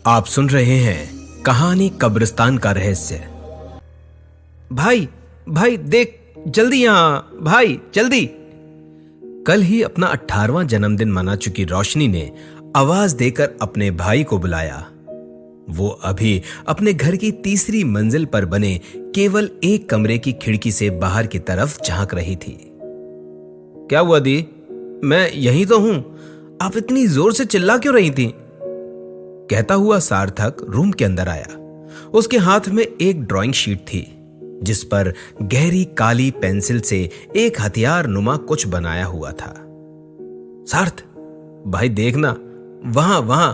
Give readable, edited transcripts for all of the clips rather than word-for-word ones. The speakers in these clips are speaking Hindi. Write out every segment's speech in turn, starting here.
आप सुन रहे हैं कहानी कब्रिस्तान का रहस्य। भाई भाई देख, जल्दी यहां भाई, जल्दी। कल ही अपना 18वां जन्मदिन मना चुकी रोशनी ने आवाज देकर अपने भाई को बुलाया। वो अभी अपने घर की तीसरी मंजिल पर बने केवल एक कमरे की खिड़की से बाहर की तरफ झांक रही थी। क्या हुआ दी? मैं यहीं तो हूं, आप इतनी जोर से चिल्ला क्यों रही थी? कहता हुआ सार्थक रूम के अंदर आया। उसके हाथ में एक ड्राइंग शीट थी जिस पर गहरी काली पेंसिल से एक हथियार नुमा कुछ बनाया हुआ था। सार्थ भाई देखना, वहां वहां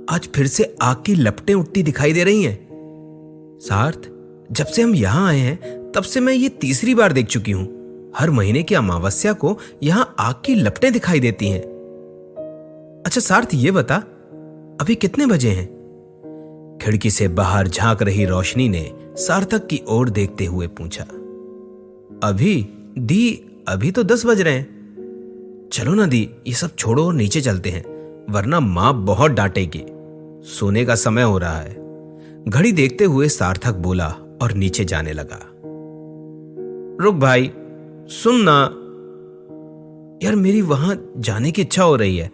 आज फिर से आग की लपटें उठती दिखाई दे रही हैं। सार्थ, जब से हम यहां आए हैं तब से मैं ये तीसरी बार देख चुकी हूं। हर महीने की अमावस्या को यहां आग की लपटें दिखाई देती हैं। अच्छा सार्थ, ये बता अभी कितने बजे हैं? खिड़की से बाहर झांक रही रोशनी ने सार्थक की ओर देखते हुए पूछा। अभी तो 10 बज रहे हैं। चलो ना दी, ये सब छोड़ो और नीचे चलते हैं, वरना मां बहुत डांटेगी। सोने का समय हो रहा है। घड़ी देखते हुए सार्थक बोला और नीचे जाने लगा। रुक भाई, सुन ना यार, मेरी वहां जाने की इच्छा हो रही है।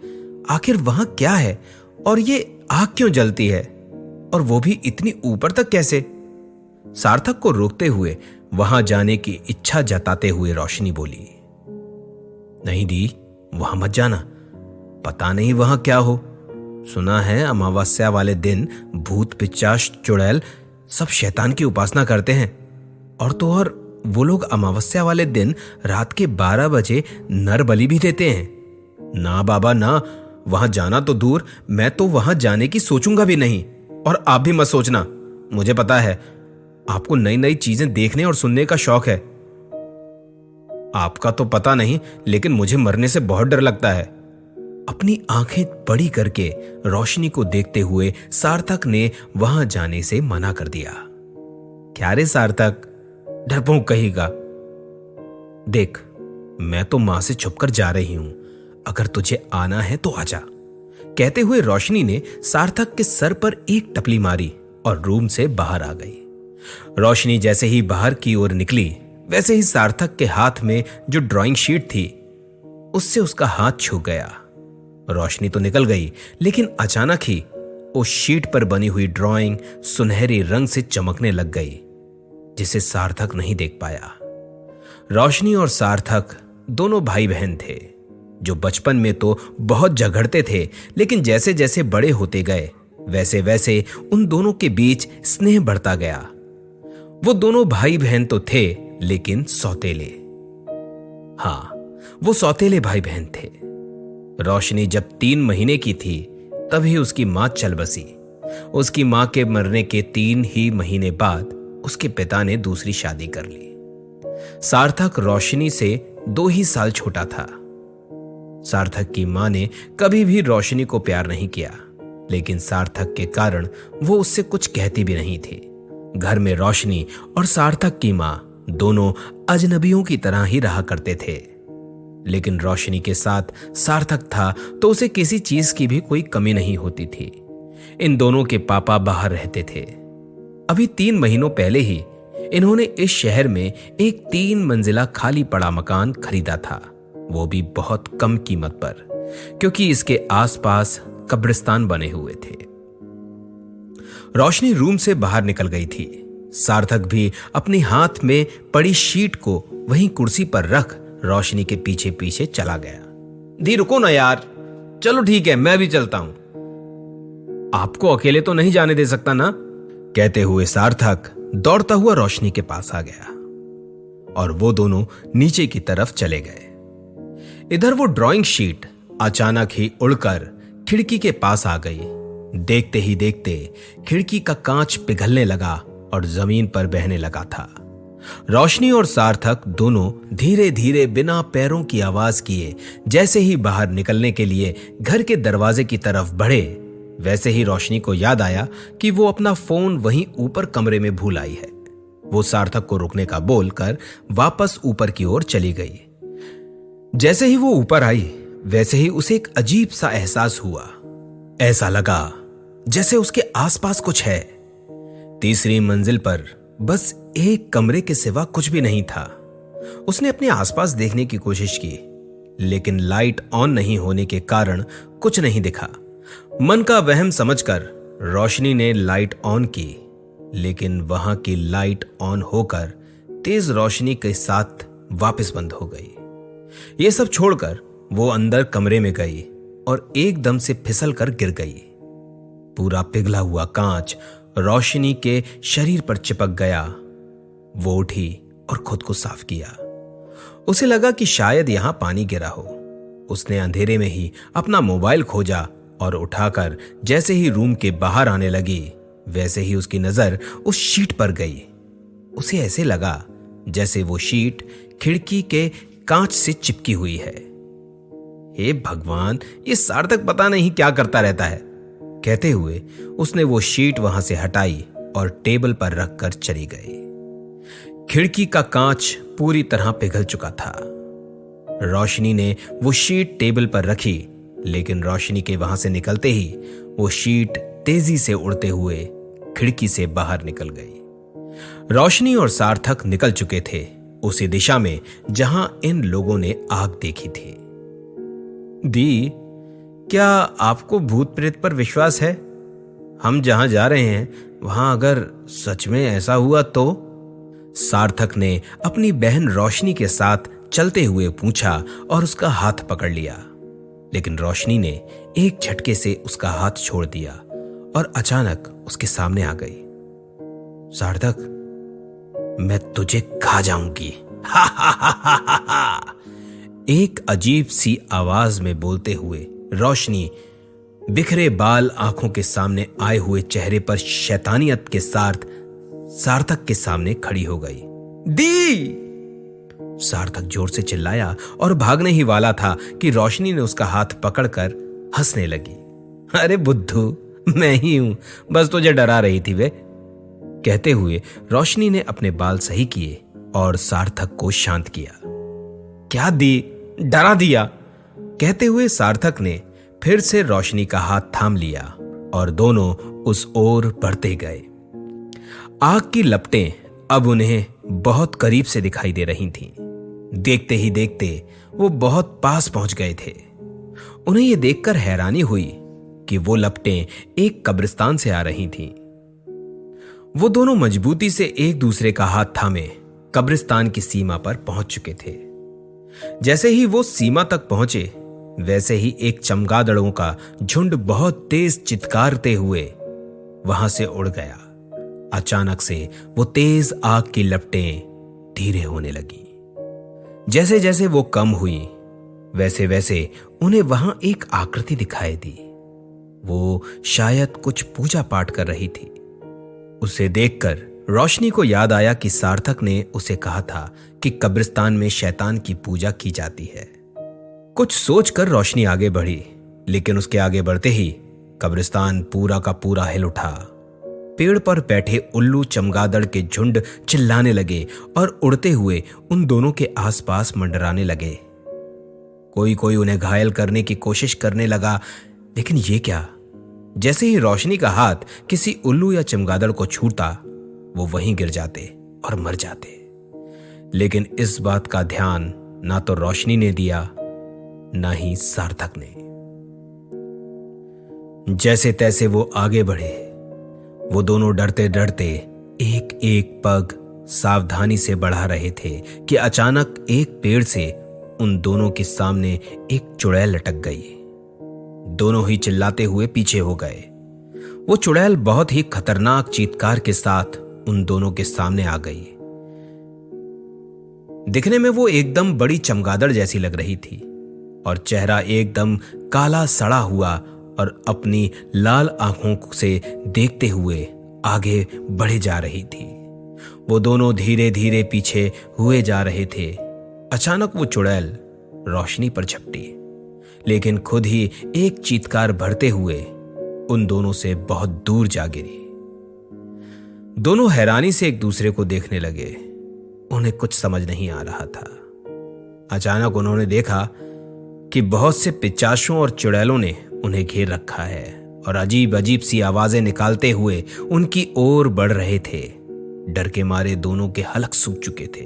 आखिर वहां क्या है और ये आग क्यों जलती है, और वो भी इतनी ऊपर तक कैसे? सार्थक को रोकते हुए वहां जाने की इच्छा जताते हुए रोशनी बोली। नहीं दी, वहां मत जाना, पता नहीं वहां क्या हो। सुना है अमावस्या वाले दिन भूत पिचाश चुड़ैल सब शैतान की उपासना करते हैं। और तो और वो लोग अमावस्या वाले दिन रात के 12 बजे नर बलि भी देते हैं। ना बाबा ना, वहां जाना तो दूर, मैं तो वहां जाने की सोचूंगा भी नहीं। और आप भी मत सोचना, मुझे पता है आपको नई नई चीजें देखने और सुनने का शौक है। आपका तो पता नहीं, लेकिन मुझे मरने से बहुत डर लगता है। अपनी आंखें बड़ी करके रोशनी को देखते हुए सार्थक ने वहां जाने से मना कर दिया। क्या रे सार्थक, डरपोक कहेगा। देख, मैं तो मां से छुपकर जा रही हूं, अगर तुझे आना है तो आजा। कहते हुए रोशनी ने सार्थक के सर पर एक टपली मारी और रूम से बाहर आ गई। रोशनी जैसे ही बाहर की ओर निकली, वैसे ही सार्थक के हाथ में जो ड्राइंग शीट थी उससे उसका हाथ छू गया। रोशनी तो निकल गई, लेकिन अचानक ही उस शीट पर बनी हुई ड्राइंग सुनहरे रंग से चमकने लग गई, जिसे सार्थक नहीं देख पाया। रोशनी और सार्थक दोनों भाई बहन थे जो बचपन में तो बहुत झगड़ते थे, लेकिन जैसे जैसे बड़े होते गए वैसे वैसे उन दोनों के बीच स्नेह बढ़ता गया। वो दोनों भाई बहन तो थे, लेकिन सौतेले। हाँ, वो सौतेले भाई बहन थे। रोशनी जब 3 महीने की थी तभी उसकी मां चल बसी। उसकी मां के मरने के 3 ही महीने बाद उसके पिता ने दूसरी शादी कर ली। सार्थक रोशनी से 2 ही साल छोटा था। सार्थक की मां ने कभी भी रोशनी को प्यार नहीं किया, लेकिन सार्थक के कारण वो उससे कुछ कहती भी नहीं थी। घर में रोशनी और सार्थक की मां दोनों अजनबियों की तरह ही रहा करते थे, लेकिन रोशनी के साथ सार्थक था तो उसे किसी चीज की भी कोई कमी नहीं होती थी। इन दोनों के पापा बाहर रहते थे। अभी 3 महीनों पहले ही इन्होंने इस शहर में एक 3 मंजिला खाली पड़ा मकान खरीदा था, वो भी बहुत कम कीमत पर, क्योंकि इसके आसपास कब्रिस्तान बने हुए थे। रोशनी रूम से बाहर निकल गई थी। सार्थक भी अपनी हाथ में पड़ी शीट को वहीं कुर्सी पर रख रोशनी के पीछे पीछे चला गया। दी रुको ना यार, चलो ठीक है, मैं भी चलता हूं। आपको अकेले तो नहीं जाने दे सकता ना? कहते हुए सार्थक दौड़ता हुआ रोशनी के पास आ गया और वो दोनों नीचे की तरफ चले गए। इधर वो ड्राइंग शीट अचानक ही उड़कर खिड़की के पास आ गई। देखते ही देखते खिड़की का कांच पिघलने लगा और जमीन पर बहने लगा था। रोशनी और सार्थक दोनों धीरे धीरे बिना पैरों की आवाज किए जैसे ही बाहर निकलने के लिए घर के दरवाजे की तरफ बढ़े, वैसे ही रोशनी को याद आया कि वो अपना फोन वहीं ऊपर कमरे में भूल आई है। वो सार्थक को रुकने का बोलकर वापस ऊपर की ओर चली गई। जैसे ही वो ऊपर आई, वैसे ही उसे एक अजीब सा एहसास हुआ। ऐसा लगा जैसे उसके आसपास कुछ है। तीसरी मंजिल पर बस एक कमरे के सिवा कुछ भी नहीं था। उसने अपने आसपास देखने की कोशिश की, लेकिन लाइट ऑन नहीं होने के कारण कुछ नहीं दिखा। मन का वहम समझकर रोशनी ने लाइट ऑन की, लेकिन वहां की लाइट ऑन होकर तेज रोशनी के साथ वापस बंद हो गई। ये सब छोड़कर वो अंदर कमरे में गई और एकदम से फिसल कर गिर गई। पूरा पिघला हुआ कांच रोशनी के शरीर पर चिपक गया। वो उठी और खुद को साफ किया। उसे लगा कि शायद यहां पानी गिरा हो। उसने अंधेरे में ही अपना मोबाइल खोजा और उठाकर जैसे ही रूम के बाहर आने लगी, वैसे ही उसकी नजर उस शीट पर गई। उसे ऐसे लगा जैसे वो शीट खिड़की के कांच से चिपकी हुई है। हे भगवान, ये सार्थक पता नहीं क्या करता रहता है, कहते हुए उसने वो शीट वहां से हटाई और टेबल पर रखकर चली गई। खिड़की का कांच पूरी तरह पिघल चुका था। रोशनी ने वो शीट टेबल पर रखी, लेकिन रोशनी के वहां से निकलते ही वो शीट तेजी से उड़ते हुए खिड़की से बाहर निकल गई। रोशनी और सार्थक निकल चुके थे उसी दिशा में जहां इन लोगों ने आग देखी थी। दी, क्या आपको भूत प्रेत पर विश्वास है? हम जहां जा रहे हैं वहां अगर सच में ऐसा हुआ तो? सार्थक ने अपनी बहन रोशनी के साथ चलते हुए पूछा और उसका हाथ पकड़ लिया, लेकिन रोशनी ने एक झटके से उसका हाथ छोड़ दिया और अचानक उसके सामने आ गई। सार्थक, मैं तुझे खा जाऊंगी। हा हा हा हा हा। एक अजीब सी आवाज में बोलते हुए रोशनी बिखरे बाल आंखों के सामने आए हुए चेहरे पर शैतानियत के साथ सार्थक के सामने खड़ी हो गई। दी! सार्थक जोर से चिल्लाया और भागने ही वाला था कि रोशनी ने उसका हाथ पकड़कर हंसने लगी। अरे बुद्धू, मैं ही हूं, बस तुझे डरा रही थी वे, कहते हुए रोशनी ने अपने बाल सही किए और सार्थक को शांत किया। क्या दी, डरा दिया? कहते हुए सार्थक ने फिर से रोशनी का हाथ थाम लिया और दोनों उस ओर बढ़ते गए। आग की लपटें अब उन्हें बहुत करीब से दिखाई दे रही थीं। देखते ही देखते वो बहुत पास पहुंच गए थे। उन्हें यह देखकर हैरानी हुई कि वो लपटें एक कब्रिस्तान से आ रही थीं। वो दोनों मजबूती से एक दूसरे का हाथ थामे कब्रिस्तान की सीमा पर पहुंच चुके थे। जैसे ही वो सीमा तक पहुंचे, वैसे ही एक चमगादड़ों का झुंड बहुत तेज चित्कारते हुए वहां से उड़ गया। अचानक से वो तेज आग की लपटें धीरे होने लगी। जैसे जैसे वो कम हुई, वैसे वैसे उन्हें वहां एक आकृति दिखाई दी। वो शायद कुछ पूजा पाठ कर रही थी। उसे देखकर रोशनी को याद आया कि सार्थक ने उसे कहा था कि कब्रिस्तान में शैतान की पूजा की जाती है। कुछ सोचकर रोशनी आगे बढ़ी, लेकिन उसके आगे बढ़ते ही कब्रिस्तान पूरा का पूरा हिल उठा। पेड़ पर बैठे उल्लू चमगादड़ के झुंड चिल्लाने लगे और उड़ते हुए उन दोनों के आसपास मंडराने लगे। कोई कोई उन्हें घायल करने की कोशिश करने लगा, लेकिन ये क्या? जैसे ही रोशनी का हाथ किसी उल्लू या चमगादड़ को छूता, वो वहीं गिर जाते और मर जाते। लेकिन इस बात का ध्यान ना तो रोशनी ने दिया, ना ही सार्थक ने। जैसे तैसे वो आगे बढ़े। वो दोनों डरते डरते एक एक पग सावधानी से बढ़ा रहे थे कि अचानक एक पेड़ से उन दोनों के सामने एक चुड़ैल लटक गई। दोनों ही चिल्लाते हुए पीछे हो गए। वो चुड़ैल बहुत ही खतरनाक चीत्कार के साथ उन दोनों के सामने आ गई। दिखने में वो एकदम बड़ी चमगादड़ जैसी लग रही थी और चेहरा एकदम काला सड़ा हुआ और अपनी लाल आंखों से देखते हुए आगे बढ़े जा रही थी। वो दोनों धीरे धीरे पीछे हुए जा रहे थे। अचानक वो चुड़ैल रोशनी पर झपटी, लेकिन खुद ही एक चीत्कार भरते हुए उन दोनों से बहुत दूर जा गिरी। दोनों हैरानी से एक दूसरे को देखने लगे। उन्हें कुछ समझ नहीं आ रहा था। अचानक उन्होंने देखा कि बहुत से पिचाशों और चुड़ैलों ने उन्हें घेर रखा है और अजीब अजीब सी आवाजें निकालते हुए उनकी ओर बढ़ रहे थे। डर के मारे दोनों के हलक सूख चुके थे।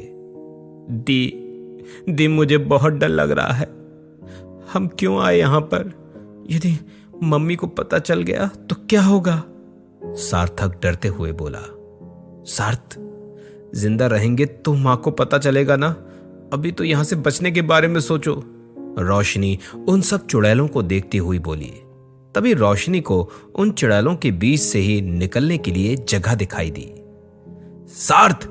दी मुझे बहुत डर लग रहा है। हम क्यों आए यहां पर? यदि मम्मी को पता चल गया तो क्या होगा? सार्थक डरते हुए बोला। सार्थ, जिंदा रहेंगे तो मां को पता चलेगा ना। अभी तो यहां से बचने के बारे में सोचो। रोशनी उन सब चुड़ैलों को देखती हुई बोली। तभी रोशनी को उन चुड़ैलों के बीच से ही निकलने के लिए जगह दिखाई दी। सार्थ,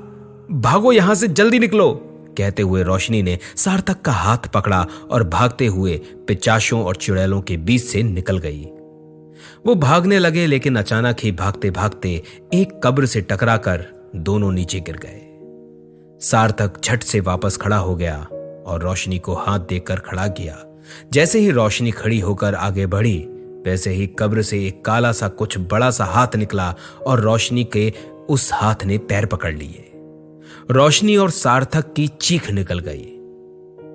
भागो, यहां से जल्दी निकलो, कहते हुए रोशनी ने सार्थक का हाथ पकड़ा और भागते हुए पिचाशों और चुड़ैलों के बीच से निकल गई। वो भागने लगे, लेकिन अचानक ही भागते भागते एक कब्र से टकराकर दोनों नीचे गिर गए। सार्थक झट से वापस खड़ा हो गया और रोशनी को हाथ देकर खड़ा किया। जैसे ही रोशनी खड़ी होकर आगे बढ़ी, वैसे ही कब्र से एक काला सा कुछ बड़ा सा हाथ निकला और रोशनी के उस हाथ ने पैर पकड़ लिए। रोशनी और सार्थक की चीख निकल गई।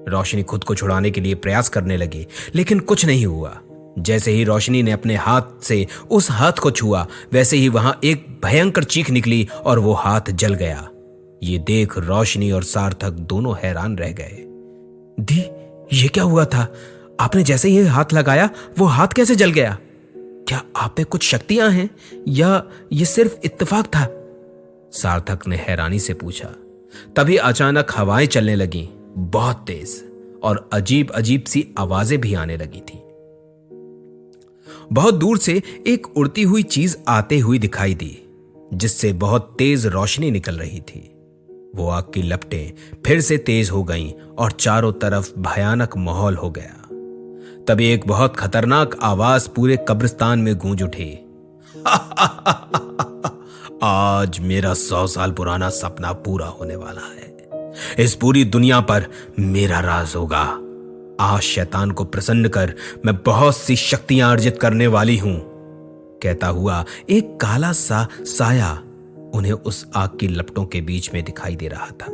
रोशनी खुद को छुड़ाने के लिए प्रयास करने लगी, लेकिन कुछ नहीं हुआ। जैसे ही रोशनी ने अपने हाथ से उस हाथ को छुआ, वैसे ही वहां एक भयंकर चीख निकली और वो हाथ जल गया। ये देख रोशनी और सार्थक दोनों हैरान रह गए। दी, ये क्या हुआ था? आपने जैसे ही हाथ लगाया वो हाथ कैसे जल गया? क्या आप में कुछ शक्तियां हैं या ये सिर्फ इत्तेफाक था? सार्थक ने हैरानी से पूछा। तभी अचानक हवाएं चलने लगी, बहुत तेज, और अजीब अजीब सी आवाजें भी आने लगी थी। बहुत दूर से एक उड़ती हुई चीज आते हुई दिखाई दी, जिससे बहुत तेज रोशनी निकल रही थी। वो आग की लपटें फिर से तेज हो गईं और चारों तरफ भयानक माहौल हो गया। तभी एक बहुत खतरनाक आवाज पूरे कब्रिस्तान में गूंज उठी। आज मेरा 100 साल पुराना सपना पूरा होने वाला है। इस पूरी दुनिया पर मेरा राज होगा। आज शैतान को प्रसन्न कर मैं बहुत सी शक्तियां अर्जित करने वाली हूं, कहता हुआ एक काला सा साया उन्हें उस आग की लपटों के बीच में दिखाई दे रहा था।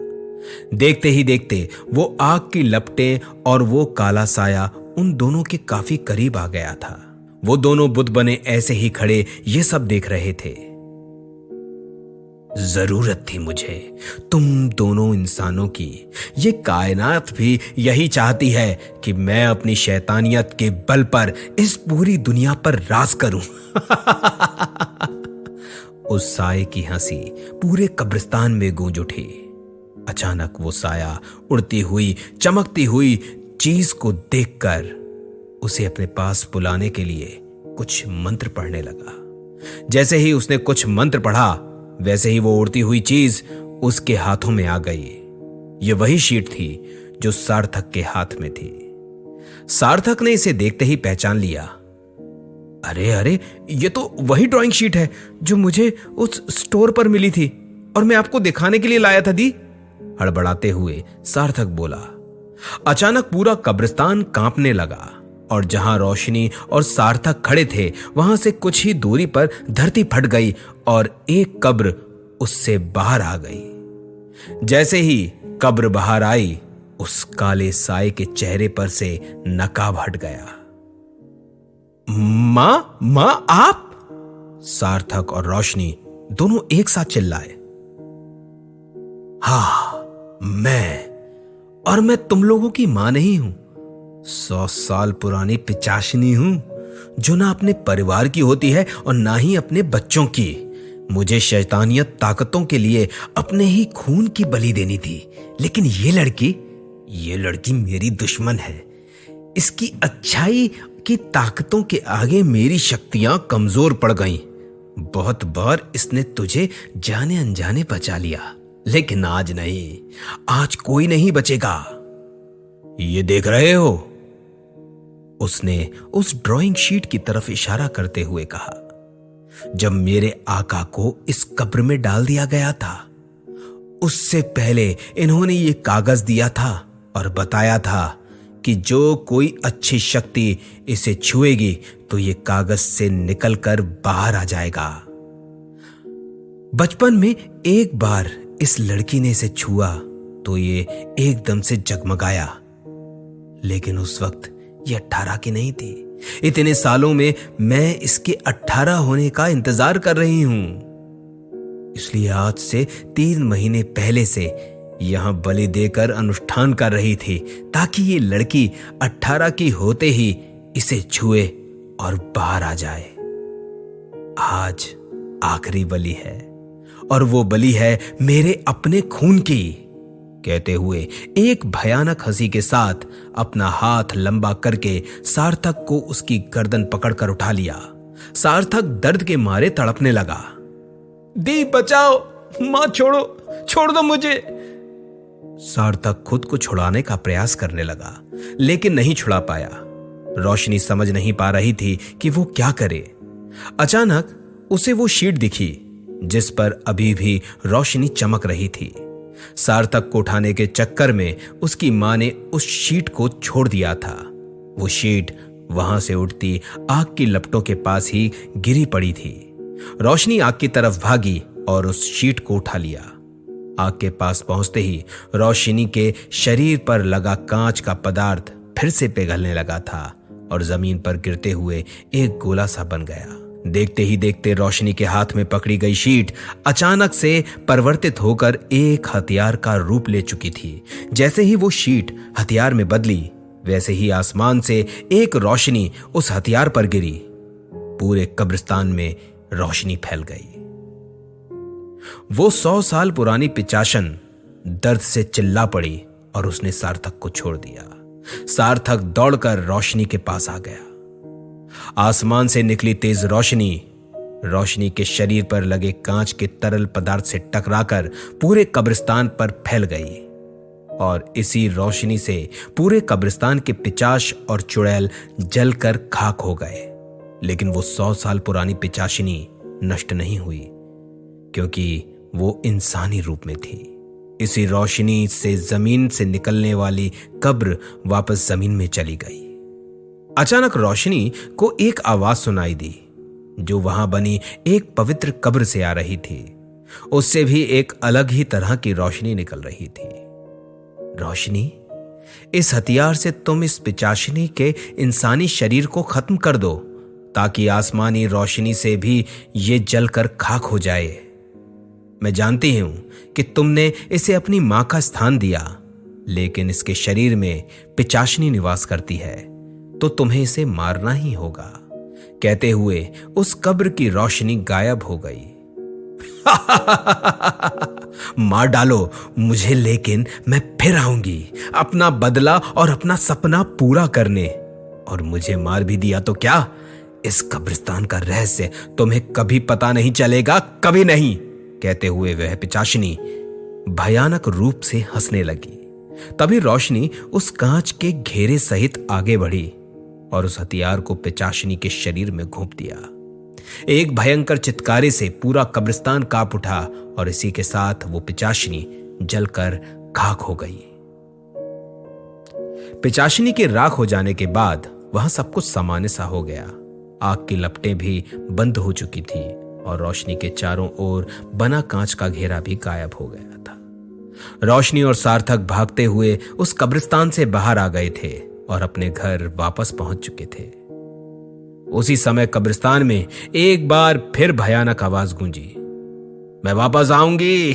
देखते ही देखते वो आग की लपटें और वो काला साया उन दोनों के काफी करीब आ गया था। वो दोनों बुत बने ऐसे ही खड़े ये सब देख रहे थे। जरूरत थी मुझे तुम दोनों इंसानों की। ये कायनात भी यही चाहती है कि मैं अपनी शैतानियत के बल पर इस पूरी दुनिया पर राज करूं। उस साये की हंसी पूरे कब्रिस्तान में गूंज उठी। अचानक वो साया उड़ती हुई चमकती हुई चीज को देखकर उसे अपने पास बुलाने के लिए कुछ मंत्र पढ़ने लगा। जैसे ही उसने कुछ मंत्र पढ़ा, वैसे ही वो उड़ती हुई चीज उसके हाथों में आ गई। ये वही शीट थी जो सार्थक के हाथ में थी। सार्थक ने इसे देखते ही पहचान लिया। अरे अरे, ये तो वही ड्राइंग शीट है जो मुझे उस स्टोर पर मिली थी और मैं आपको दिखाने के लिए लाया था दी, हड़बड़ाते हुए सार्थक बोला। अचानक पूरा कब्रिस्तान कांपने लगा और जहां रोशनी और सार्थक खड़े थे वहां से कुछ ही दूरी पर धरती फट गई और एक कब्र उससे बाहर आ गई। जैसे ही कब्र बाहर आई, उस काले साए के चेहरे पर से नकाब हट गया। मां आप? सार्थक और रोशनी दोनों एक साथ चिल्लाए। हाँ, मैं तुम लोगों की मां नहीं हूं। 100 साल पुरानी पिचाशनी हूं जो ना अपने परिवार की होती है और ना ही अपने बच्चों की। मुझे शैतानियत ताकतों के लिए अपने ही खून की बलि देनी थी, लेकिन ये लड़की मेरी दुश्मन है। इसकी अच्छाई की ताकतों के आगे मेरी शक्तियां कमजोर पड़ गईं। बहुत बार इसने तुझे जाने अनजाने बचा लिया, लेकिन आज नहीं, आज कोई नहीं बचेगा। ये देख रहे हो? उसने उस ड्राइंग शीट की तरफ इशारा करते हुए कहा। जब मेरे आका को इस कब्र में डाल दिया गया था, उससे पहले इन्होंने ये कागज दिया था और बताया था कि जो कोई अच्छी शक्ति इसे छुएगी तो ये कागज से निकलकर बाहर आ जाएगा। बचपन में एक बार इस लड़की ने इसे छुआ तो ये एकदम से जगमगाया, लेकिन उस वक्त ये 18 की नहीं थी, इतने सालों में मैं इसके 18 होने का इंतजार कर रही हूं। इसलिए आज से 3 महीने पहले से यहां बलि देकर अनुष्ठान कर रही थी, ताकि ये लड़की 18 की होते ही इसे छुए और बाहर आ जाए। आज आखिरी बलि है, और वो बलि है मेरे अपने खून की। कहते हुए एक भयानक हंसी के साथ अपना हाथ लंबा करके सार्थक को उसकी गर्दन पकड़कर उठा लिया। सार्थक दर्द के मारे तड़पने लगा। दी बचाओ, मां छोड़ दो मुझे। सार्थक खुद को छुड़ाने का प्रयास करने लगा, लेकिन नहीं छुड़ा पाया। रोशनी समझ नहीं पा रही थी कि वो क्या करे। अचानक उसे वो शीट दिखी जिस पर अभी भी रोशनी चमक रही थी। सार्थक को उठाने के चक्कर में उसकी मां ने उस शीट को छोड़ दिया था। वो शीट वहां से उड़ती आग की लपटों के पास ही गिरी पड़ी थी। रोशनी आग की तरफ भागी और उस शीट को उठा लिया। आग के पास पहुंचते ही रोशनी के शरीर पर लगा कांच का पदार्थ फिर से पिघलने लगा था और जमीन पर गिरते हुए एक गोला सा बन गया। देखते ही देखते रोशनी के हाथ में पकड़ी गई शीट अचानक से परिवर्तित होकर एक हथियार का रूप ले चुकी थी। जैसे ही वो शीट हथियार में बदली, वैसे ही आसमान से एक रोशनी उस हथियार पर गिरी। पूरे कब्रिस्तान में रोशनी फैल गई। वो 100 साल पुरानी पिचाशन दर्द से चिल्ला पड़ी और उसने सार्थक को छोड़ दिया। सार्थक दौड़कर रोशनी के पास आ गया। आसमान से निकली तेज रोशनी के शरीर पर लगे कांच के तरल पदार्थ से टकराकर पूरे कब्रिस्तान पर फैल गई और इसी रोशनी से पूरे कब्रिस्तान के पिचाश और चुड़ैल जलकर खाक हो गए। लेकिन वो 100 साल पुरानी पिचाशिनी नष्ट नहीं हुई, क्योंकि वो इंसानी रूप में थी। इसी रोशनी से जमीन से निकलने वाली कब्र वापस जमीन में चली गई। अचानक रोशनी को एक आवाज सुनाई दी, जो वहां बनी एक पवित्र कब्र से आ रही थी। उससे भी एक अलग ही तरह की रोशनी निकल रही थी। रोशनी, इस हथियार से तुम इस पिचाशिनी के इंसानी शरीर को खत्म कर दो, ताकि आसमानी रोशनी से भी ये जलकर खाक हो जाए। मैं जानती हूं कि तुमने इसे अपनी मां का स्थान दिया, लेकिन इसके शरीर में पिचाशनी निवास करती है, तो तुम्हें इसे मारना ही होगा। कहते हुए उस कब्र की रोशनी गायब हो गई। मार डालो मुझे, लेकिन मैं फिर आऊंगी अपना बदला और अपना सपना पूरा करने। और मुझे मार भी दिया तो क्या, इस कब्रिस्तान का रहस्य तुम्हें कभी पता नहीं चलेगा, कभी नहीं। कहते हुए वह पिचाशनी भयानक रूप से हंसने लगी। तभी रोशनी उस कांच के घेरे सहित आगे बढ़ी और उस हथियार को पिचाशनी के शरीर में घोंप दिया। एक भयंकर चित्कारे से पूरा कब्रिस्तान कांप उठा और इसी के साथ वो पिचाशनी जलकर खाक हो गई। पिचाशनी के राख हो जाने के बाद वहां सब कुछ सामान्य सा हो गया। आग की लपटें भी बंद हो चुकी थी और रोशनी के चारों ओर बना कांच का घेरा भी गायब हो गया था। रोशनी और सार्थक भागते हुए उस कब्रिस्तान से बाहर आ गए थे और अपने घर वापस पहुंच चुके थे। उसी समय कब्रिस्तान में एक बार फिर भयानक आवाज गूंजी, मैं वापस आऊंगी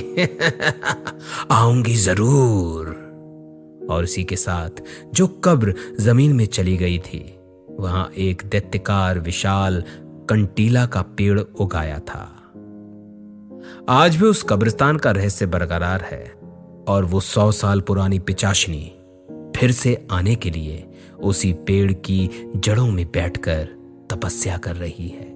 आऊंगी जरूर। और इसी के साथ जो कब्र जमीन में चली गई थी, वहां एक दैत्यकार विशाल कंटीला का पेड़ उगाया था। आज भी उस कब्रिस्तान का रहस्य बरकरार है और वो 100 साल पुरानी पिचाशनी फिर से आने के लिए उसी पेड़ की जड़ों में बैठकर तपस्या कर रही है।